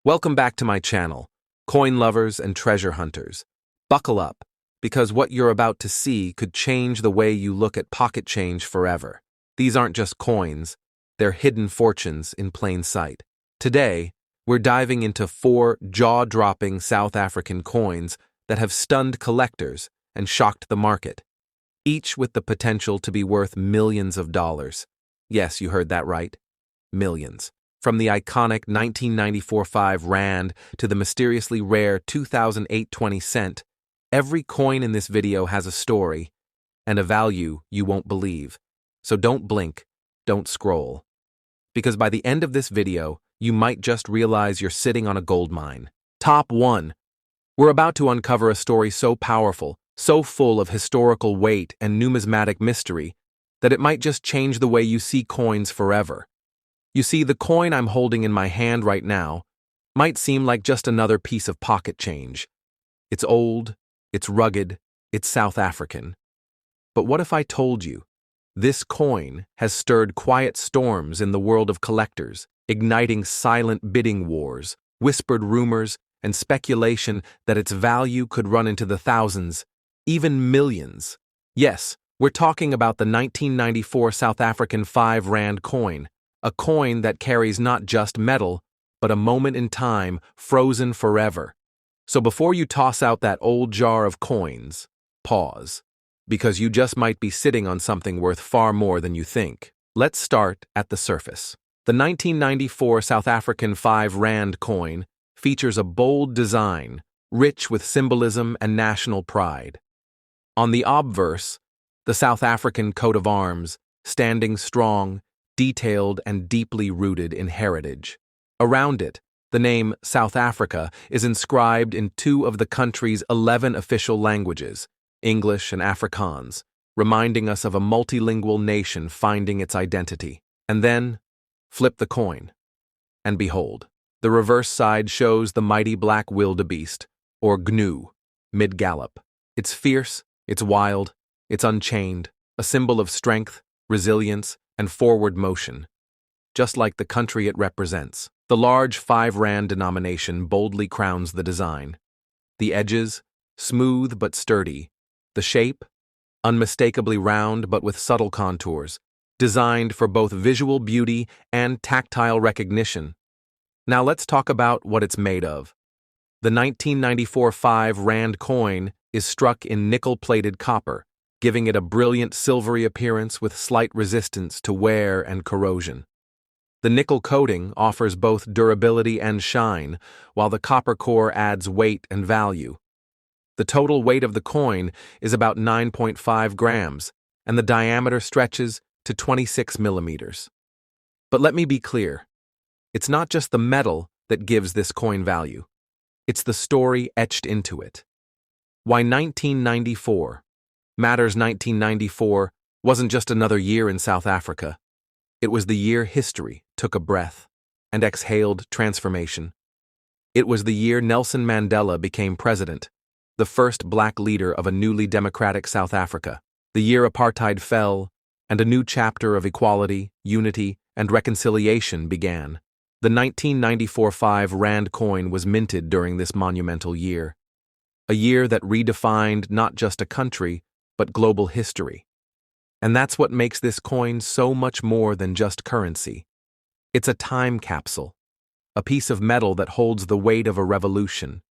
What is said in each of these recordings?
Welcome back to my channel, coin lovers and treasure hunters. Buckle up, because what you're about to see could change the way you look at pocket change forever. These aren't just coins, they're hidden fortunes in plain sight. Today, we're diving into 4 jaw-dropping South African coins that have stunned collectors and shocked the market, each with the potential to be worth millions of dollars. Yes, you heard that right. Millions. From the iconic 1994 5 Rand to the mysteriously rare 2008 20 cent, every coin in this video has a story and a value you won't believe. So don't blink, don't scroll. Because by the end of this video, you might just realize you're sitting on a gold mine. Top 1. We're about to uncover a story so powerful, so full of historical weight and numismatic mystery, that it might just change the way you see coins forever. You see, the coin I'm holding in my hand right now might seem like just another piece of pocket change. It's old, it's rugged, it's South African. But what if I told you this coin has stirred quiet storms in the world of collectors, igniting silent bidding wars, whispered rumors, and speculation that its value could run into the thousands, even millions? Yes, we're talking about the 1994 South African 5 Rand coin, a coin that carries not just metal, but a moment in time frozen forever. So before you toss out that old jar of coins, pause, because you just might be sitting on something worth far more than you think. Let's start at the surface. The 1994 South African 5 Rand coin features a bold design, rich with symbolism and national pride. On the obverse, the South African coat of arms, standing strong, detailed and deeply rooted in heritage. Around it, the name South Africa is inscribed in 2 of the country's 11 official languages, English and Afrikaans, reminding us of a multilingual nation finding its identity. And then, flip the coin. And behold, the reverse side shows the mighty black wildebeest, or gnu, mid-gallop. It's fierce, it's wild, it's unchained, a symbol of strength, resilience, and forward motion, just like the country it represents. The large 5 Rand denomination boldly crowns the design. The edges, smooth but sturdy. The shape, unmistakably round but with subtle contours, designed for both visual beauty and tactile recognition. Now let's talk about what it's made of. The 1994 5 Rand coin is struck in nickel-plated copper, giving it a brilliant silvery appearance with slight resistance to wear and corrosion. The nickel coating offers both durability and shine, while the copper core adds weight and value. The total weight of the coin is about 9.5 grams, and the diameter stretches to 26 millimeters. But let me be clear, it's not just the metal that gives this coin value. It's the story etched into it. Why 1994? Matters 1994 wasn't just another year in South Africa. It was the year history took a breath and exhaled transformation. It was the year Nelson Mandela became president, the first black leader of a newly democratic South Africa. The year apartheid fell, and a new chapter of equality, unity, and reconciliation began. The 1994 5 Rand coin was minted during this monumental year. A year that redefined not just a country, but global history. And that's what makes this coin so much more than just currency. It's a time capsule, a piece of metal that holds the weight of a revolution,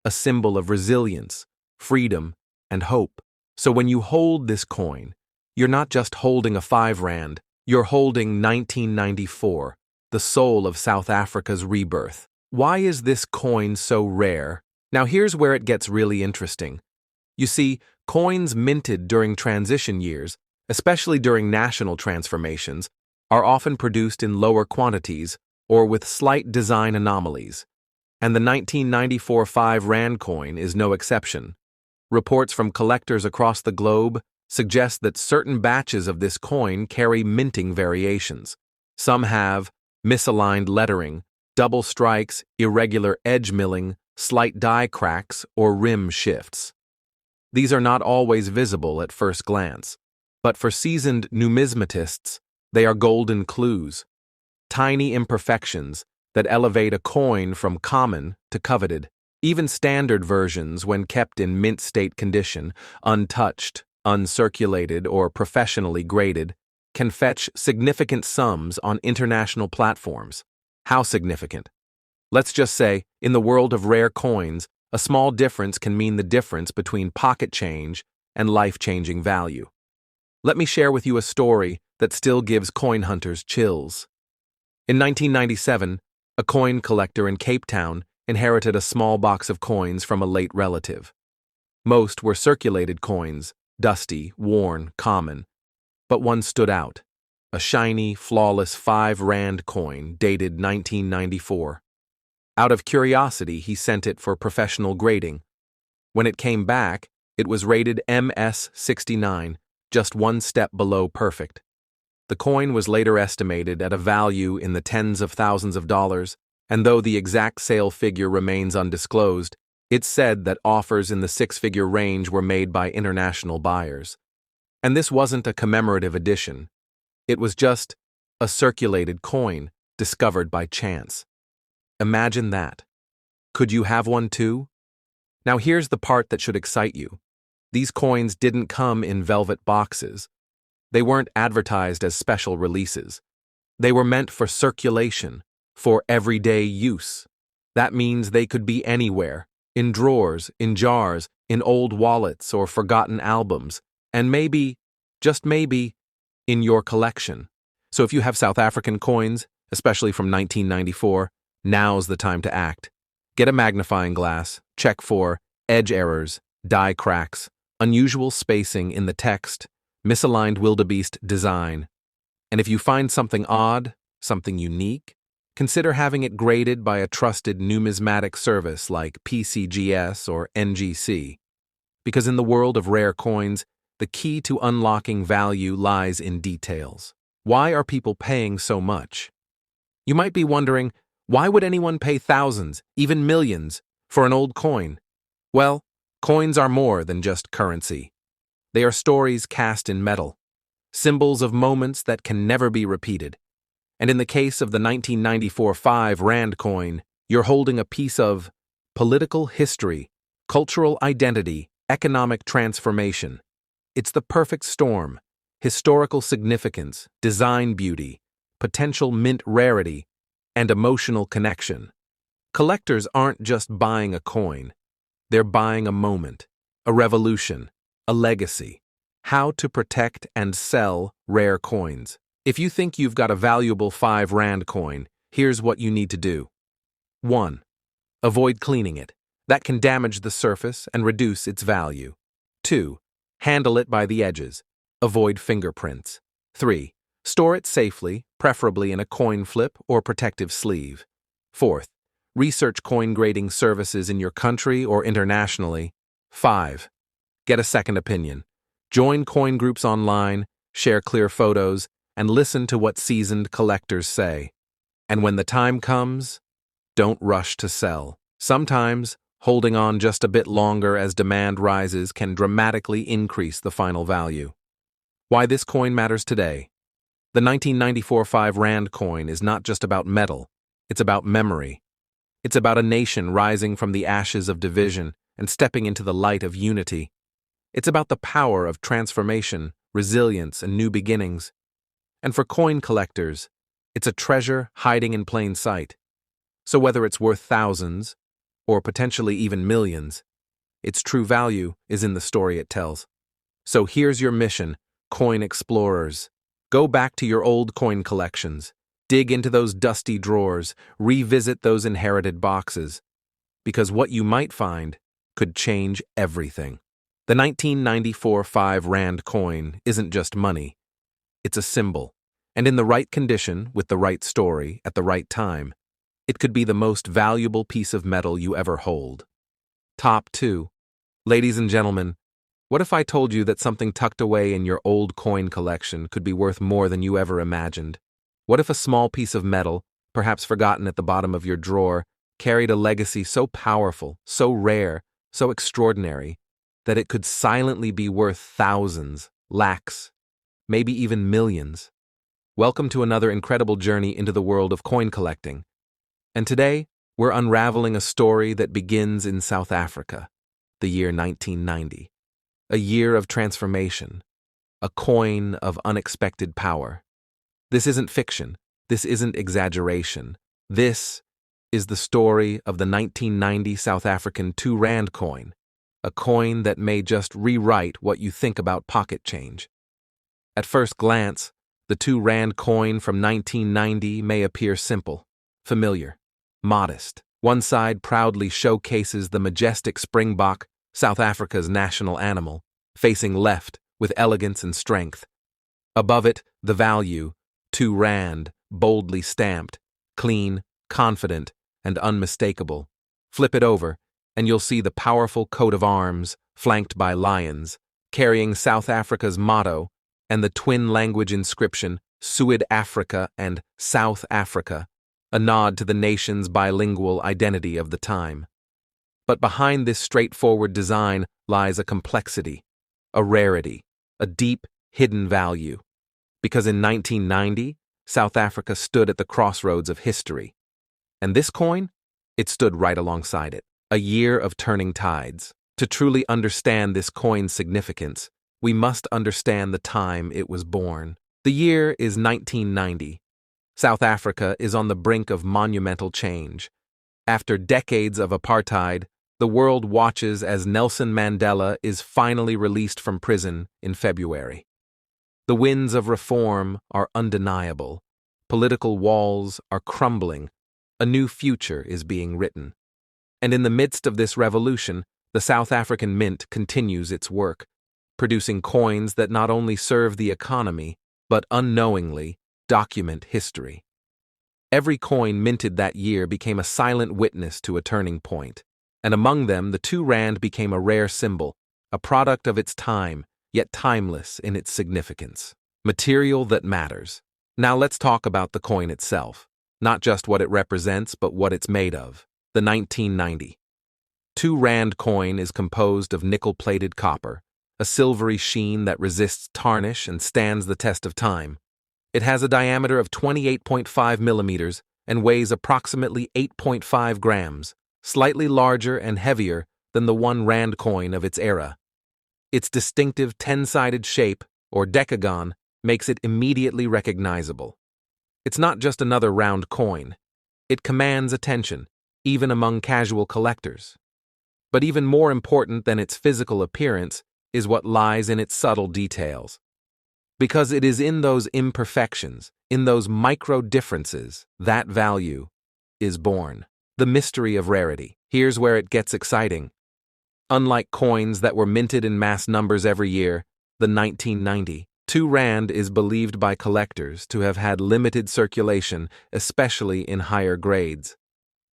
a symbol of resilience, freedom, and hope. So when you hold this coin, you're not just holding a 5 Rand, you're holding 1994, the soul of South Africa's rebirth. Why is this coin so rare? Now here's where it gets really interesting. You see, coins minted during transition years, especially during national transformations, are often produced in lower quantities or with slight design anomalies. And the 1994 5 Rand coin is no exception. Reports from collectors across the globe suggest that certain batches of this coin carry minting variations. Some have misaligned lettering, double strikes, irregular edge milling, slight die cracks, or rim shifts. These are not always visible at first glance, but for seasoned numismatists, they are golden clues, tiny imperfections that elevate a coin from common to coveted. Even standard versions, when kept in mint state condition, untouched, uncirculated, or professionally graded, can fetch significant sums on international platforms. How significant? Let's just say, in the world of rare coins, a small difference can mean the difference between pocket change and life-changing value. Let me share with you a story that still gives coin hunters chills. In 1997, a coin collector in Cape Town inherited a small box of coins from a late relative. Most were circulated coins, dusty, worn, common. But one stood out, a shiny, flawless 5 Rand coin dated 1994. Out of curiosity, he sent it for professional grading. When it came back, it was rated MS-69, just one step below perfect. The coin was later estimated at a value in the tens of thousands of dollars, and though the exact sale figure remains undisclosed, it's said that offers in the 6-figure range were made by international buyers. And this wasn't a commemorative edition. It was just a circulated coin discovered by chance. Imagine that. Could you have one too? Now here's the part that should excite you. These coins didn't come in velvet boxes. They weren't advertised as special releases. They were meant for circulation, for everyday use. That means they could be anywhere, in drawers, in jars, in old wallets or forgotten albums, and maybe, just maybe, in your collection. So if you have South African coins, especially from 1994, now's the time to act. Get a magnifying glass, check for edge errors, die cracks, unusual spacing in the text, misaligned wildebeest design. And if you find something odd, something unique, consider having it graded by a trusted numismatic service like PCGS or NGC. Because in the world of rare coins, the key to unlocking value lies in details. Why are people paying so much? You might be wondering, why would anyone pay thousands, even millions, for an old coin? Well, coins are more than just currency. They are stories cast in metal, symbols of moments that can never be repeated. And in the case of the 1994 5 Rand coin, you're holding a piece of political history, cultural identity, economic transformation. It's the perfect storm: historical significance, design beauty, potential mint rarity, and emotional connection. Collectors aren't just buying a coin. They're buying a moment, a revolution, a legacy. How to protect and sell rare coins. If you think you've got a valuable 5 Rand coin, here's what you need to do. 1. Avoid cleaning it. That can damage the surface and reduce its value. 2. Handle it by the edges. Avoid fingerprints. 3. Store it safely, preferably in a coin flip or protective sleeve. 4th. Research coin grading services in your country or internationally. 5. Get a second opinion. Join coin groups online, share clear photos, and listen to what seasoned collectors say. And when the time comes, don't rush to sell. Sometimes, holding on just a bit longer as demand rises can dramatically increase the final value. Why this coin matters today. The 1994 5 Rand coin is not just about metal, it's about memory. It's about a nation rising from the ashes of division and stepping into the light of unity. It's about the power of transformation, resilience, and new beginnings. And for coin collectors, it's a treasure hiding in plain sight. So whether it's worth thousands, or potentially even millions, its true value is in the story it tells. So here's your mission, coin explorers. Go back to your old coin collections. Dig into those dusty drawers, revisit those inherited boxes. Because what you might find could change everything. The 1994 5 Rand coin isn't just money. It's a symbol. And in the right condition, with the right story, at the right time, it could be the most valuable piece of metal you ever hold. Top 2. Ladies and gentlemen, what if I told you that something tucked away in your old coin collection could be worth more than you ever imagined? What if a small piece of metal, perhaps forgotten at the bottom of your drawer, carried a legacy so powerful, so rare, so extraordinary, that it could silently be worth thousands, lakhs, maybe even millions? Welcome to another incredible journey into the world of coin collecting. And today, we're unraveling a story that begins in South Africa, the year 1990. A year of transformation, a coin of unexpected power. This isn't fiction. This isn't exaggeration. This is the story of the 1990 South African 2 Rand coin, a coin that may just rewrite what you think about pocket change. At first glance, the 2 Rand coin from 1990 may appear simple, familiar, modest. One side proudly showcases the majestic springbok, South Africa's national animal, facing left with elegance and strength. Above it, the value, 2 Rand, boldly stamped, clean, confident, and unmistakable. Flip it over, and you'll see the powerful coat of arms, flanked by lions, carrying South Africa's motto and the twin-language inscription Suid-Afrika and South Africa, a nod to the nation's bilingual identity of the time. But behind this straightforward design lies a complexity, a rarity, a deep, hidden value. Because in 1990, South Africa stood at the crossroads of history. And this coin? It stood right alongside it. A year of turning tides. To truly understand this coin's significance, we must understand the time it was born. The year is 1990. South Africa is on the brink of monumental change. After decades of apartheid, the world watches as Nelson Mandela is finally released from prison in February. The winds of reform are undeniable. Political walls are crumbling. A new future is being written. And in the midst of this revolution, the South African Mint continues its work, producing coins that not only serve the economy, but unknowingly document history. Every coin minted that year became a silent witness to a turning point. And among them, the 2 Rand became a rare symbol, a product of its time, yet timeless in its significance. Material that matters. Now let's talk about the coin itself. Not just what it represents, but what it's made of. The 1990 2 Rand coin is composed of nickel-plated copper, a silvery sheen that resists tarnish and stands the test of time. It has a diameter of 28.5 millimeters and weighs approximately 8.5 grams, slightly larger and heavier than the 1 Rand coin of its era. Its distinctive 10-sided shape, or decagon, makes it immediately recognizable. It's not just another round coin. It commands attention, even among casual collectors. But even more important than its physical appearance is what lies in its subtle details. Because it is in those imperfections, in those micro differences, that value is born. The mystery of rarity. Here's where it gets exciting. Unlike coins that were minted in mass numbers every year, the 1990 2 Rand is believed by collectors to have had limited circulation, especially in higher grades.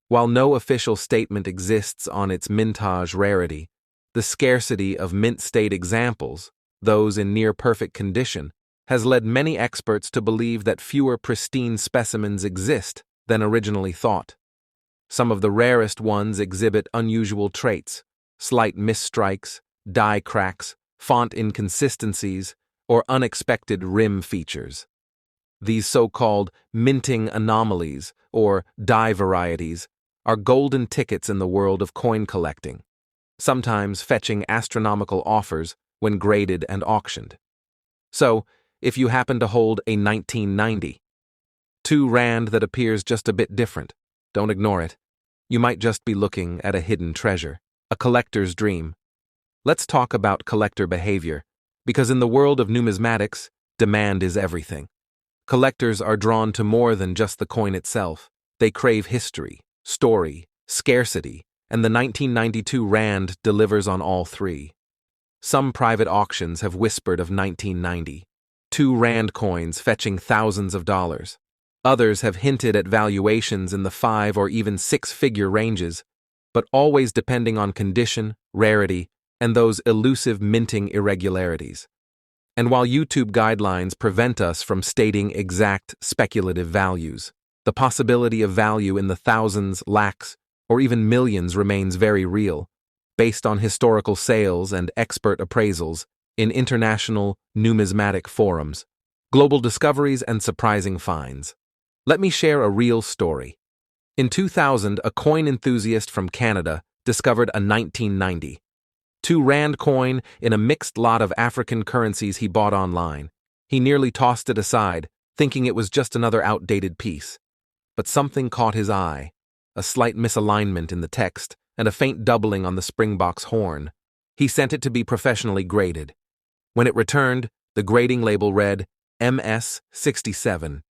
While no official statement exists on its mintage rarity, the scarcity of mint-state examples, those in near-perfect condition, has led many experts to believe that fewer pristine specimens exist than originally thought. Some of the rarest ones exhibit unusual traits, slight misstrikes, die cracks, font inconsistencies, or unexpected rim features. These so-called minting anomalies, or die varieties, are golden tickets in the world of coin collecting, sometimes fetching astronomical offers when graded and auctioned. So, if you happen to hold a 1990 2 Rand that appears just a bit different, don't ignore it. You might just be looking at a hidden treasure, a collector's dream. Let's talk about collector behavior, because in the world of numismatics, demand is everything. Collectors are drawn to more than just the coin itself. They crave history, story, scarcity, and the 1992 Rand delivers on all three. Some private auctions have whispered of 1990 2 Rand coins fetching thousands of dollars. Others have hinted at valuations in the 5 or even 6-figure ranges, but always depending on condition, rarity, and those elusive minting irregularities. And while YouTube guidelines prevent us from stating exact speculative values, the possibility of value in the thousands, lakhs, or even millions remains very real, based on historical sales and expert appraisals in international numismatic forums, global discoveries, and surprising finds. Let me share a real story. In 2000, a coin enthusiast from Canada discovered a 1990 2 Rand coin in a mixed lot of African currencies he bought online. He nearly tossed it aside, thinking it was just another outdated piece. But something caught his eye, a slight misalignment in the text and a faint doubling on the Springbok's horn. He sent it to be professionally graded. When it returned, the grading label read MS67,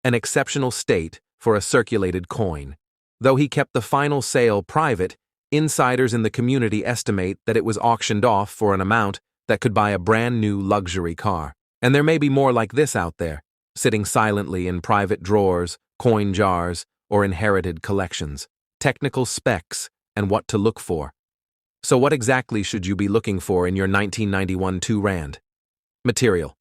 an exceptional state for a circulated coin. Though he kept the final sale private, insiders in the community estimate that it was auctioned off for an amount that could buy a brand new luxury car. And there may be more like this out there, sitting silently in private drawers, coin jars, or inherited collections. Technical specs and what to look for. So what exactly should you be looking for in your 1991 2 Rand? Material.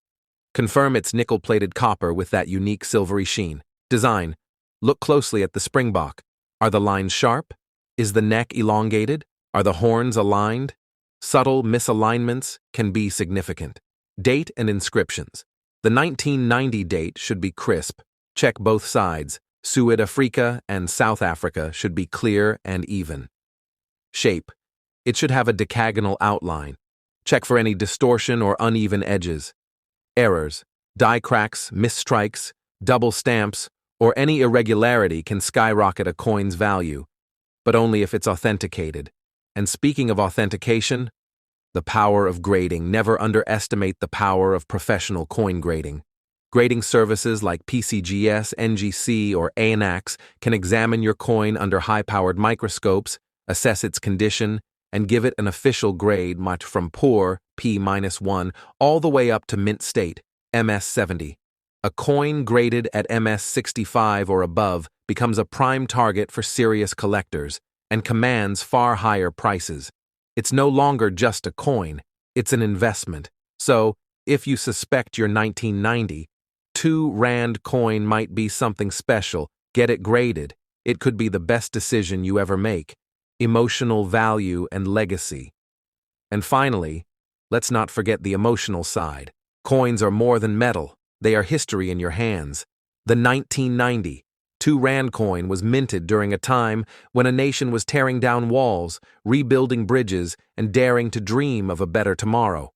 Confirm it's nickel-plated copper with that unique silvery sheen. Design. Look closely at the Springbok. Are the lines sharp? Is the neck elongated? Are the horns aligned? Subtle misalignments can be significant. Date and inscriptions. The 1990 date should be crisp. Check both sides. South-Africa and South Africa should be clear and even. Shape. It should have a decagonal outline. Check for any distortion or uneven edges. Errors, die cracks, misstrikes, double stamps, or any irregularity can skyrocket a coin's value, but only if it's authenticated. And speaking of authentication, the power of grading. Never underestimate the power of professional coin grading. Grading services like PCGS, NGC, or ANAX can examine your coin under high-powered microscopes, assess its condition, and give it an official grade much from poor, P-1, all the way up to mint state, MS70. A coin graded at MS65 or above becomes a prime target for serious collectors and commands far higher prices. It's no longer just a coin, it's an investment. So, if you suspect your 1990 2 Rand coin might be something special, get it graded. It could be the best decision you ever make. Emotional value and legacy. And finally, let's not forget the emotional side. Coins are more than metal, they are history in your hands. The 1990 2 Rand coin was minted during a time when a nation was tearing down walls, rebuilding bridges, and daring to dream of a better tomorrow.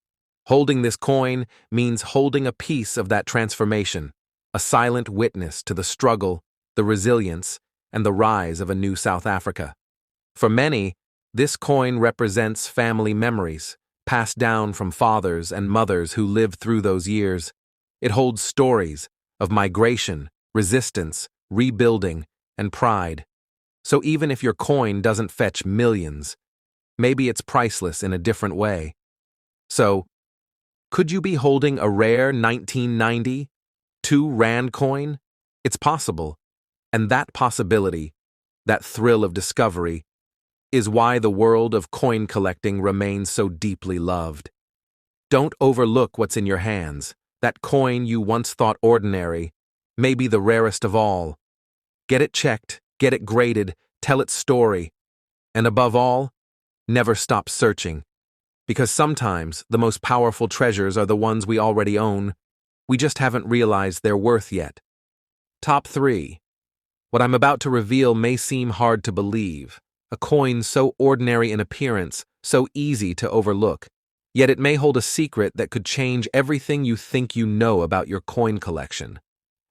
Holding this coin means holding a piece of that transformation, a silent witness to the struggle, the resilience, and the rise of a new South Africa. For many, this coin represents family memories, passed down from fathers and mothers who lived through those years. It holds stories of migration, resistance, rebuilding, and pride. So even if your coin doesn't fetch millions, maybe it's priceless in a different way. So, could you be holding a rare 1990 2 Rand coin? It's possible, and that possibility, that thrill of discovery, is why the world of coin collecting remains so deeply loved. Don't overlook what's in your hands. That coin you once thought ordinary may be the rarest of all. Get it checked, get it graded, tell its story, and above all, never stop searching. Because sometimes the most powerful treasures are the ones we already own. We just haven't realized their worth yet. Top 3. What I'm about to reveal may seem hard to believe. A coin so ordinary in appearance, so easy to overlook. Yet it may hold a secret that could change everything you think you know about your coin collection,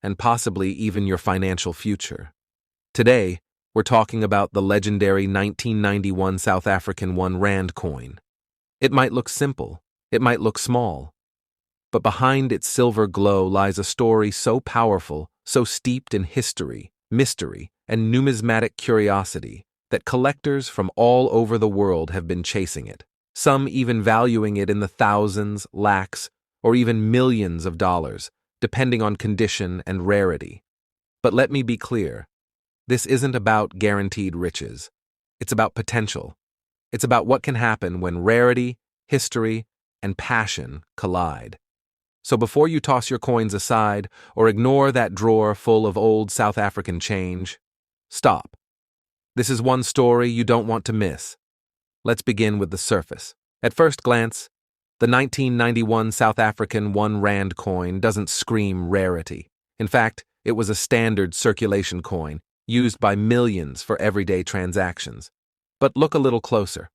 and possibly even your financial future. Today, we're talking about the legendary 1991 South African 1 Rand coin. It might look simple, it might look small, but behind its silver glow lies a story so powerful, so steeped in history, mystery, and numismatic curiosity that collectors from all over the world have been chasing it, some even valuing it in the thousands, lakhs, or even millions of dollars, depending on condition and rarity. But let me be clear, this isn't about guaranteed riches. It's about potential. It's about what can happen when rarity, history, and passion collide. So before you toss your coins aside or ignore that drawer full of old South African change, stop. This is one story you don't want to miss. Let's begin with the surface. At first glance, the 1991 South African 1 Rand coin doesn't scream rarity. In fact, it was a standard circulation coin, used by millions for everyday transactions. But look a little closer.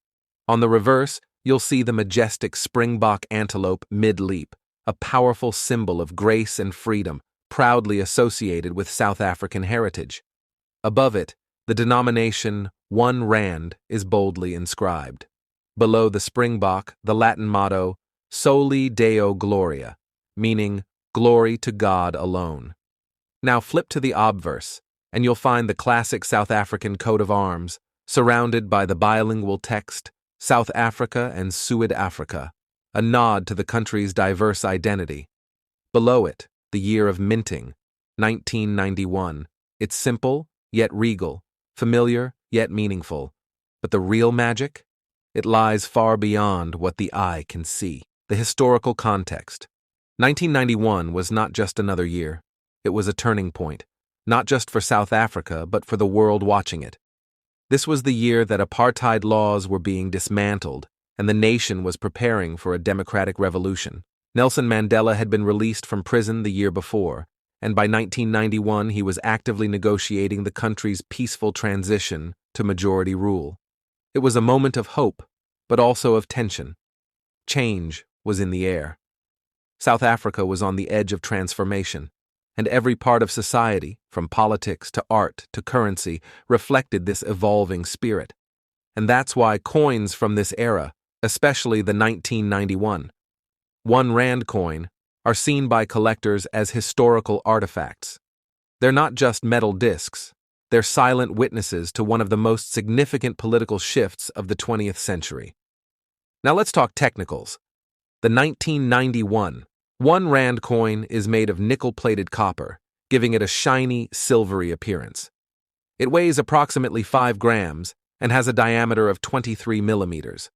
On the reverse, you'll see the majestic springbok antelope mid-leap, a powerful symbol of grace and freedom, proudly associated with South African heritage. Above it, the denomination 1 Rand is boldly inscribed. Below the springbok, the Latin motto, Soli Deo Gloria, meaning glory to God alone. Now flip to the obverse, and you'll find the classic South African coat of arms, surrounded by the bilingual text, South Africa and Suid-Africa, a nod to the country's diverse identity. Below it, the year of minting, 1991. It's simple, yet regal, familiar, yet meaningful. But the real magic? It lies far beyond what the eye can see. The historical context. 1991 was not just another year. It was a turning point, not just for South Africa, but for the world watching it. This was the year that apartheid laws were being dismantled, and the nation was preparing for a democratic revolution. Nelson Mandela had been released from prison the year before, and by 1991 he was actively negotiating the country's peaceful transition to majority rule. It was a moment of hope, but also of tension. Change was in the air. South Africa was on the edge of transformation, and every part of society, from politics to art to currency, reflected this evolving spirit. And that's why coins from this era, especially the 1991 1 Rand coin, are seen by collectors as historical artifacts. They're not just metal discs, they're silent witnesses to one of the most significant political shifts of the 20th century. Now let's talk technicals. The 1991 1 Rand coin is made of nickel-plated copper, giving it a shiny, silvery appearance. It weighs approximately 5 grams and has a diameter of 23 millimeters.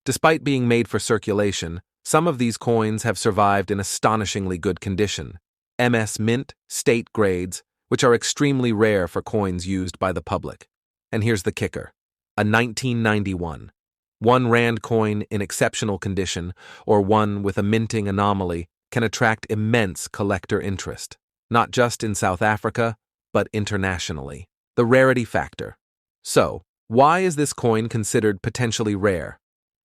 Despite being made for circulation, some of these coins have survived in astonishingly good condition. MS Mint, state grades, which are extremely rare for coins used by the public. And here's the kicker. A 1991 1 Rand coin in exceptional condition, or one with a minting anomaly, can attract immense collector interest, not just in South Africa, but internationally. The rarity factor. So, why is this coin considered potentially rare?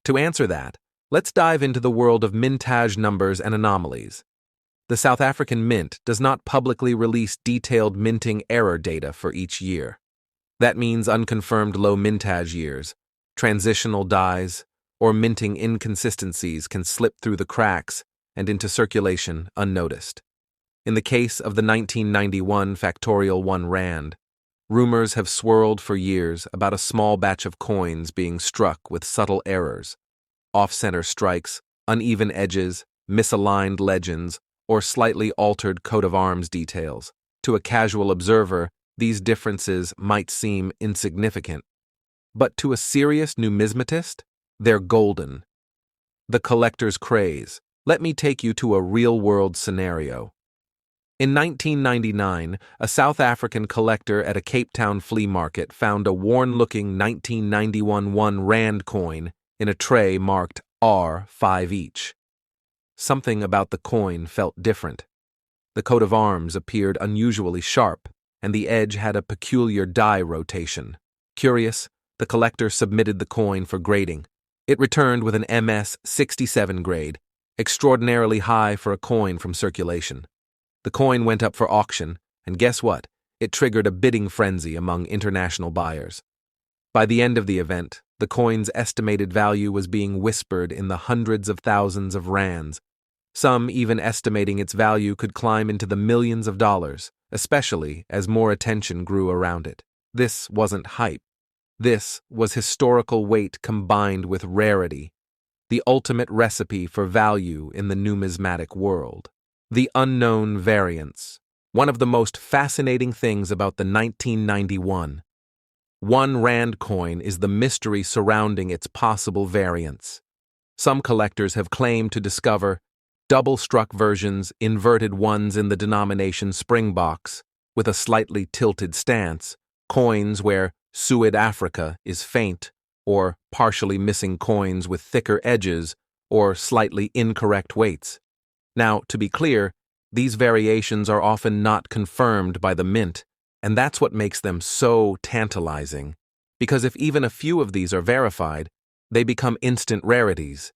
To answer that, let's dive into the world of mintage numbers and anomalies. The South African Mint does not publicly release detailed minting error data for each year. That means unconfirmed low mintage years, transitional dies, or minting inconsistencies can slip through the cracks and into circulation unnoticed. In the case of the 1991 factorial 1 Rand, rumors have swirled for years about a small batch of coins being struck with subtle errors, off-center strikes, uneven edges, misaligned legends, or slightly altered coat of arms details. To a casual observer, these differences might seem insignificant. But to a serious numismatist, they're golden. The collector's craze. Let me take you to a real-world scenario. In 1999, a South African collector at a Cape Town flea market found a worn-looking 1991 1 Rand coin in a tray marked R5 each. Something about the coin felt different. The coat of arms appeared unusually sharp, and the edge had a peculiar die rotation. Curious, the collector submitted the coin for grading. It returned with an MS 67 grade, extraordinarily high for a coin from circulation. The coin went up for auction, and guess what? It triggered a bidding frenzy among international buyers. By the end of the event, the coin's estimated value was being whispered in the hundreds of thousands of rands, some even estimating its value could climb into the millions of dollars, especially as more attention grew around it. This wasn't hype. This was historical weight combined with rarity, the ultimate recipe for value in the numismatic world. The unknown variance. One of the most fascinating things about the 1991 1 Rand coin is the mystery surrounding its possible variance. Some collectors have claimed to discover double-struck versions, inverted ones in the denomination springboks, with a slightly tilted stance, coins where Suid-Africa is faint, or partially missing coins with thicker edges, or slightly incorrect weights. Now, to be clear, these variations are often not confirmed by the mint, And that's what makes them so tantalizing, because if even a few of these are verified, they become instant rarities.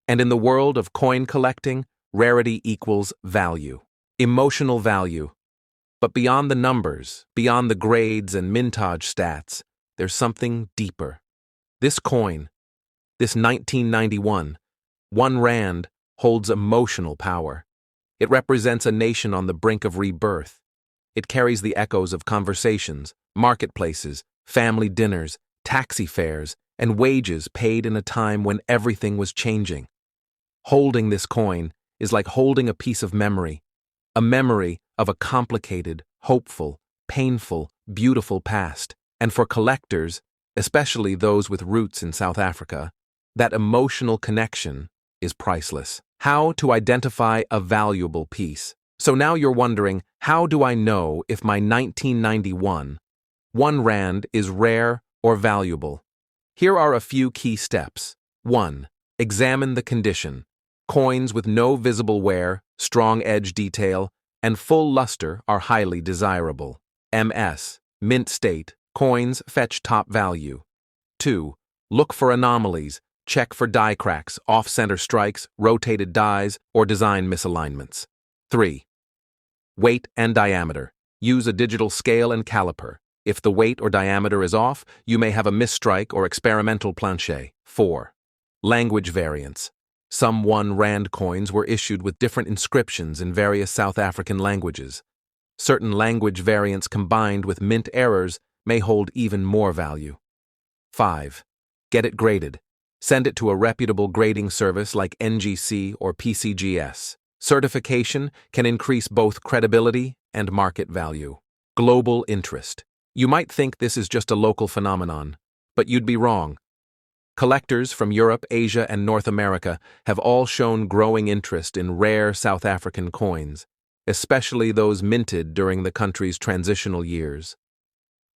And in the world of coin collecting, rarity equals value, emotional value. But beyond the numbers, beyond the grades and mintage stats, there's something deeper. This coin, this 1991, 1 rand, holds emotional power. It represents a nation on the brink of rebirth. It carries the echoes of conversations, marketplaces, family dinners, taxi fares, and wages paid in a time when everything was changing. Holding this coin is like holding a piece of memory, a memory of a complicated, hopeful, painful, beautiful past. And for collectors, especially those with roots in South Africa, that emotional connection is priceless. How to identify a valuable piece. So now you're wondering, how do I know if my 1991 1 rand is rare or valuable? Here are a few key steps. 1. Examine the condition. Coins with no visible wear, strong edge detail, and full luster are highly desirable. MS, mint state, coins fetch top value. 2. Look for anomalies. Check for die cracks, off-center strikes, rotated dies, or design misalignments. 3. Weight and diameter. Use a digital scale and caliper. If the weight or diameter is off, you may have a misstrike or experimental planche. 4. Language variants. Some 1 rand coins were issued with different inscriptions in various South African languages. Certain language variants combined with mint errors may hold even more value. 5. Get it graded. Send it to a reputable grading service like NGC or PCGS. Certification can increase both credibility and market value. Global interest. You might think this is just a local phenomenon, but you'd be wrong. Collectors from Europe, Asia, and North America have all shown growing interest in rare South African coins, especially those minted during the country's transitional years.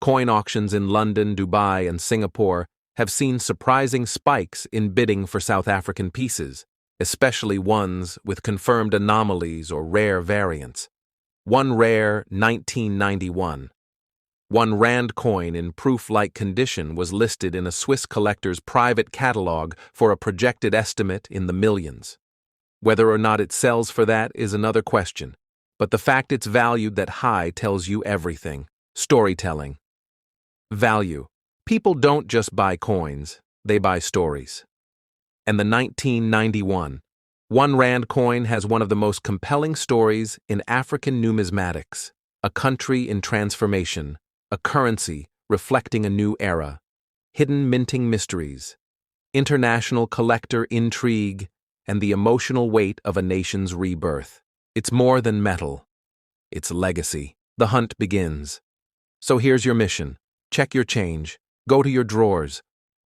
Coin auctions in London, Dubai, and Singapore have seen surprising spikes in bidding for South African pieces, especially ones with confirmed anomalies or rare variants. One rare 1991 1 rand coin in proof-like condition was listed in a Swiss collector's private catalog for a projected estimate in the millions. Whether or not it sells for that is another question, but the fact it's valued that high tells you everything. Storytelling. Value. People don't just buy coins, they buy stories. And the 1991 1 rand coin has one of the most compelling stories in African numismatics, a country in transformation, a currency reflecting a new era, hidden minting mysteries, international collector intrigue, and the emotional weight of a nation's rebirth. It's more than metal. It's legacy. The hunt begins. So here's your mission. Check your change. Go to your drawers.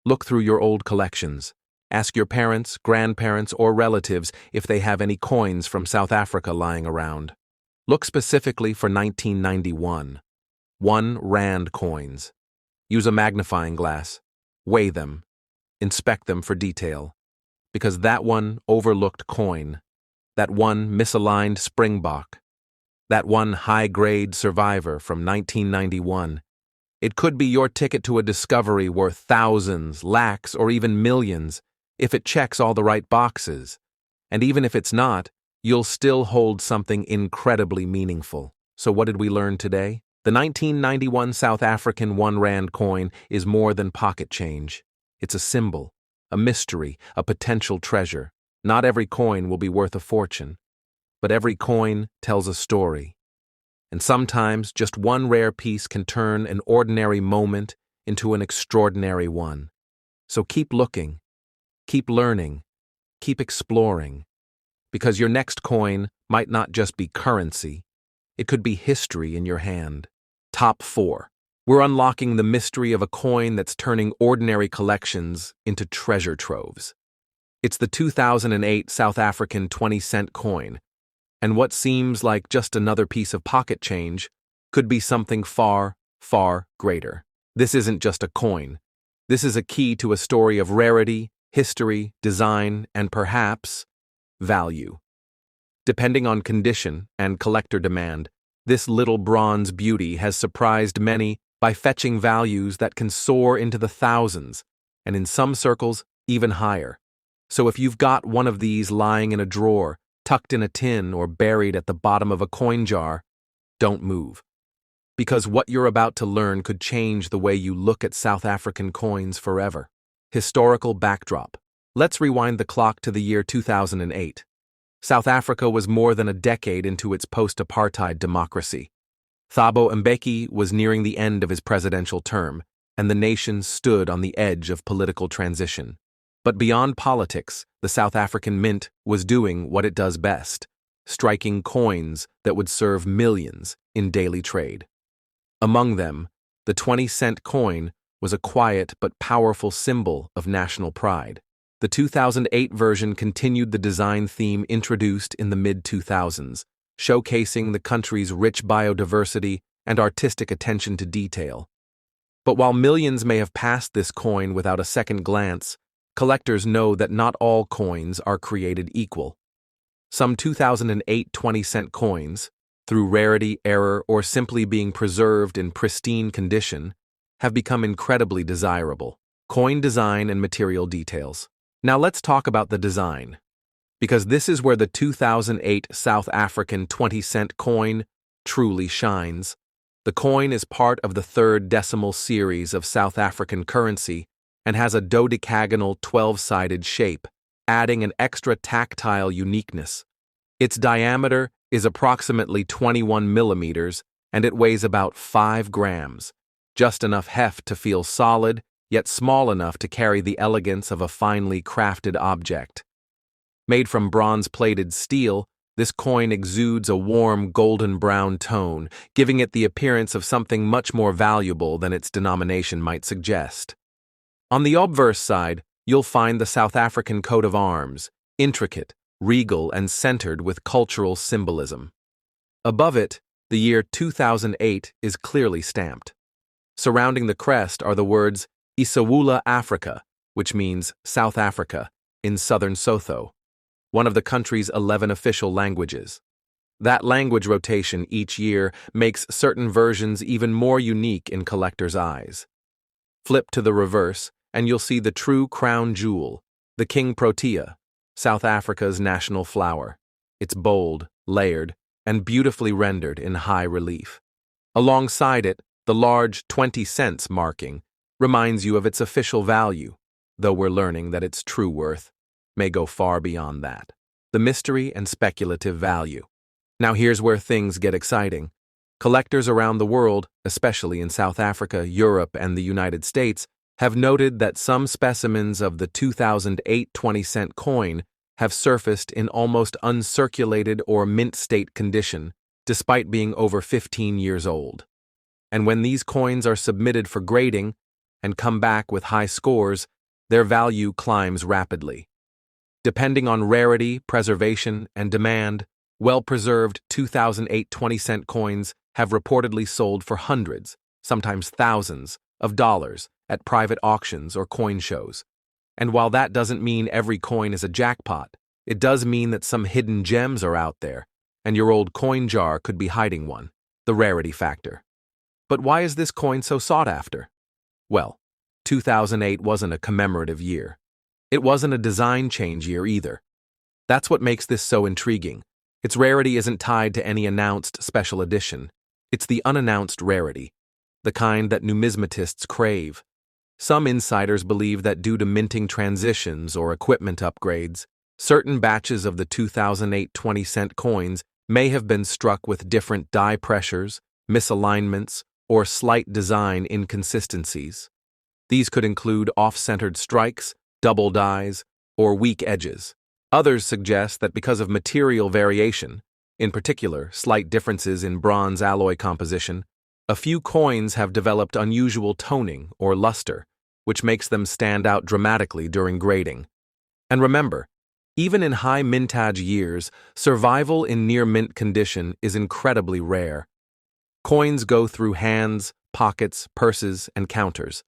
Look through your old collections. Ask your parents, grandparents, or relatives if they have any coins from South Africa lying around. Look specifically for 1991 1 rand coins. Use a magnifying glass. Weigh them. Inspect them for detail. Because that one overlooked coin, that one misaligned springbok, that one high-grade survivor from 1991, it could be your ticket to a discovery worth thousands, lakhs, or even millions if it checks all the right boxes. And even if it's not, you'll still hold something incredibly meaningful. So what did we learn today? The 1991 South African 1 rand coin is more than pocket change. It's a symbol, a mystery, a potential treasure. Not every coin will be worth a fortune, but every coin tells a story. And sometimes just one rare piece can turn an ordinary moment into an extraordinary one. So keep looking, keep learning, keep exploring, because your next coin might not just be currency, it could be history in your hand. Top 4. We're unlocking the mystery of a coin that's turning ordinary collections into treasure troves. It's the 2008 South African 20-cent coin, and what seems like just another piece of pocket change could be something far, far greater. This isn't just a coin. This is a key to a story of rarity, history, design, and perhaps value. Depending on condition and collector demand, This little bronze beauty has surprised many by fetching values that can soar into the thousands, and in some circles, even higher. So if you've got one of these lying in a drawer, tucked in a tin, or buried at the bottom of a coin jar, don't move. Because what you're about to learn could change the way you look at South African coins forever. Historical backdrop. Let's rewind the clock to the year 2008. South Africa was more than a decade into its post-apartheid democracy. Thabo Mbeki was nearing the end of his presidential term, and the nation stood on the edge of political transition. But beyond politics, the South African Mint was doing what it does best, striking coins that would serve millions in daily trade. Among them, the 20-cent coin was a quiet but powerful symbol of national pride. The 2008 version continued the design theme introduced in the mid-2000s, showcasing the country's rich biodiversity and artistic attention to detail. But while millions may have passed this coin without a second glance, collectors know that not all coins are created equal. Some 2008 20-cent coins, through rarity, error, or simply being preserved in pristine condition, have become incredibly desirable. Coin design and material details. Now let's talk about the design, because this is where the 2008 South African 20-cent coin truly shines. The coin is part of the third decimal series of South African currency and has a dodecagonal 12-sided shape, adding an extra tactile uniqueness. Its diameter is approximately 21 millimeters, and it weighs about 5 grams, just enough heft to feel solid, yet small enough to carry the elegance of a finely crafted object. Made from bronze-plated steel, this coin exudes a warm golden-brown tone, giving it the appearance of something much more valuable than its denomination might suggest. On the obverse side, you'll find the South African coat of arms, intricate, regal, and centered with cultural symbolism. Above it, the year 2008 is clearly stamped. Surrounding the crest are the words Isewula Africa, which means South Africa, in southern Sotho, one of the country's 11 official languages. That language rotation each year makes certain versions even more unique in collectors' eyes. Flip to the reverse, and you'll see the true crown jewel, the King Protea, South Africa's national flower. It's bold, layered, and beautifully rendered in high relief. Alongside it, the large 20 cents marking reminds you of its official value, though we're learning that its true worth may go far beyond that. The mystery and speculative value. Now here's where things get exciting. Collectors around the world, especially in South Africa, Europe, and the United States, have noted that some specimens of the 2008 20-cent coin have surfaced in almost uncirculated or mint state condition, despite being over 15 years old. And when these coins are submitted for grading and come back with high scores, their value climbs rapidly. Depending on rarity, preservation, and demand, well-preserved 2008 20-cent coins have reportedly sold for hundreds, sometimes thousands, of dollars at private auctions or coin shows. And while that doesn't mean every coin is a jackpot, it does mean that some hidden gems are out there, and your old coin jar could be hiding one, the rarity factor. But why is this coin so sought after? Well, 2008 wasn't a commemorative year. It wasn't a design change year either. That's what makes this so intriguing. Its rarity isn't tied to any announced special edition. It's the unannounced rarity, the kind that numismatists crave. Some insiders believe that due to minting transitions or equipment upgrades, certain batches of the 2008 20-cent coins may have been struck with different die pressures, misalignments, or slight design inconsistencies. These could include off-centered strikes, double dies, or weak edges. Others suggest that because of material variation, in particular slight differences in bronze alloy composition, a few coins have developed unusual toning or luster, which makes them stand out dramatically during grading. And remember, even in high mintage years, survival in near-mint condition is incredibly rare. Coins go through hands, pockets, purses, and counters.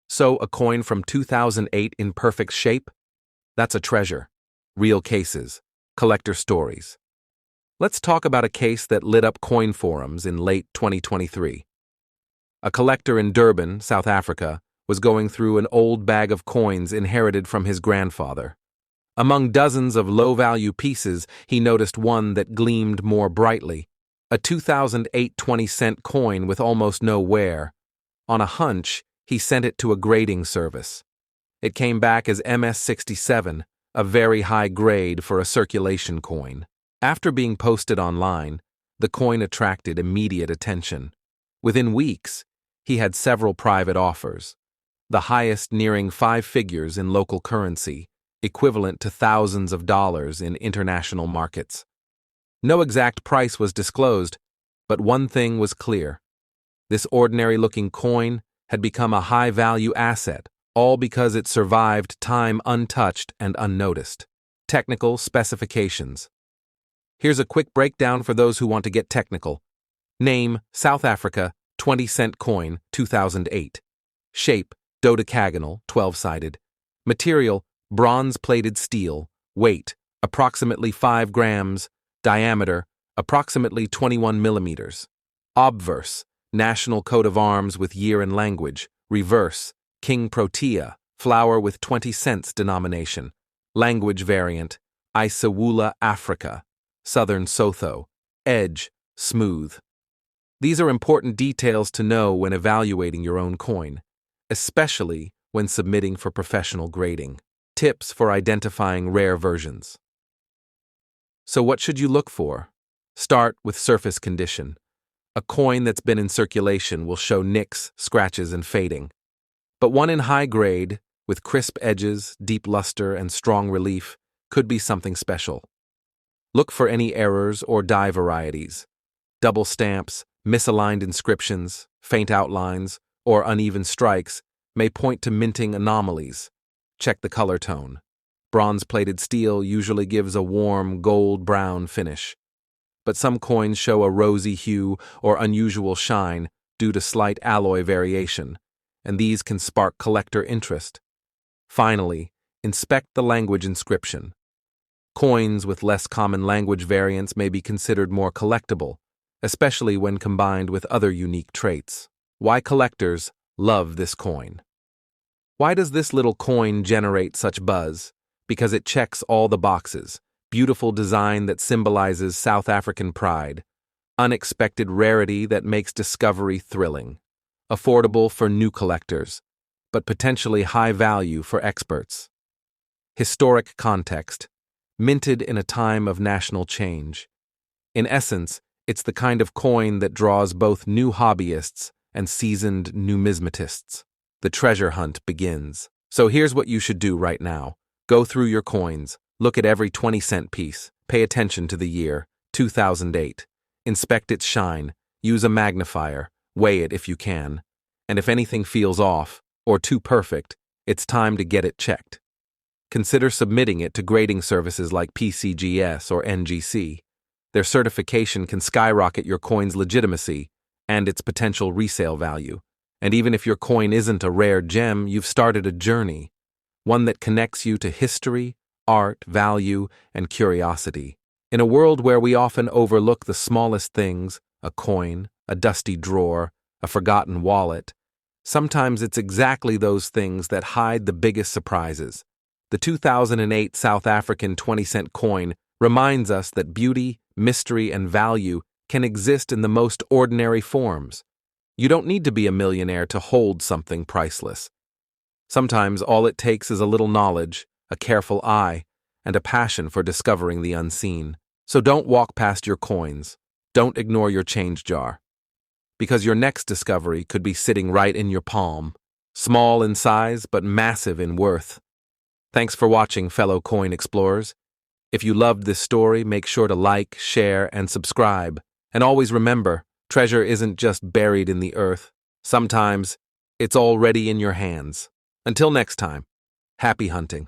So a coin from 2008 in perfect shape? That's a treasure. Real cases. Collector stories. Let's talk about a case that lit up coin forums in late 2023. A collector in Durban, South Africa, was going through an old bag of coins inherited from his grandfather. Among dozens of low-value pieces, he noticed one that gleamed more brightly, a 2008 20-cent coin with almost no wear. On a hunch, he sent it to a grading service. It came back as MS-67, a very high grade for a circulation coin. After being posted online, the coin attracted immediate attention. Within weeks, he had several private offers, the highest nearing 5 figures in local currency, equivalent to thousands of dollars in international markets. No exact price was disclosed, but one thing was clear. This ordinary-looking coin had become a high-value asset, all because it survived time untouched and unnoticed. Technical specifications. Here's a quick breakdown for those who want to get technical. Name, South Africa, 20-cent coin, 2008. Shape, dodecagonal, 12-sided. Material, bronze-plated steel. Weight, approximately 5 grams. Diameter, approximately 21 millimeters. Obverse, national coat of arms with year and language. Reverse, King Protea, flower with 20 cents denomination. Language variant, Isawula, Africa. Southern Sotho. Edge, smooth. These are important details to know when evaluating your own coin, especially when submitting for professional grading. Tips for identifying rare versions. So what should you look for? Start with surface condition. A coin that's been in circulation will show nicks, scratches, and fading. But one in high grade, with crisp edges, deep luster, and strong relief, could be something special. Look for any errors or die varieties. Double stamps, misaligned inscriptions, faint outlines, or uneven strikes may point to minting anomalies. Check the color tone. Bronze-plated steel usually gives a warm gold-brown finish, but some coins show a rosy hue or unusual shine due to slight alloy variation, and these can spark collector interest. Finally, inspect the language inscription. Coins with less common language variants may be considered more collectible, especially when combined with other unique traits. Why collectors love this coin? Why does this little coin generate such buzz? Because it checks all the boxes. Beautiful design that symbolizes South African pride. Unexpected rarity that makes discovery thrilling. Affordable for new collectors, but potentially high value for experts. Historic context. Minted in a time of national change. In essence, it's the kind of coin that draws both new hobbyists and seasoned numismatists. The treasure hunt begins. So here's what you should do right now. Go through your coins, look at every 20-cent piece, pay attention to the year, 2008. Inspect its shine, use a magnifier, weigh it if you can. And if anything feels off, or too perfect, it's time to get it checked. Consider submitting it to grading services like PCGS or NGC. Their certification can skyrocket your coin's legitimacy and its potential resale value. And even if your coin isn't a rare gem, you've started a journey, one that connects you to history, art, value, and curiosity. In a world where we often overlook the smallest things, a coin, a dusty drawer, a forgotten wallet, sometimes it's exactly those things that hide the biggest surprises. The 2008 South African 20-cent coin reminds us that beauty, mystery, and value can exist in the most ordinary forms. You don't need to be a millionaire to hold something priceless. Sometimes all it takes is a little knowledge, a careful eye, and a passion for discovering the unseen. So don't walk past your coins. Don't ignore your change jar. Because your next discovery could be sitting right in your palm. Small in size, but massive in worth. Thanks for watching, fellow coin explorers. If you loved this story, make sure to like, share, and subscribe. And always remember, treasure isn't just buried in the earth. Sometimes, it's already in your hands. Until next time, happy hunting.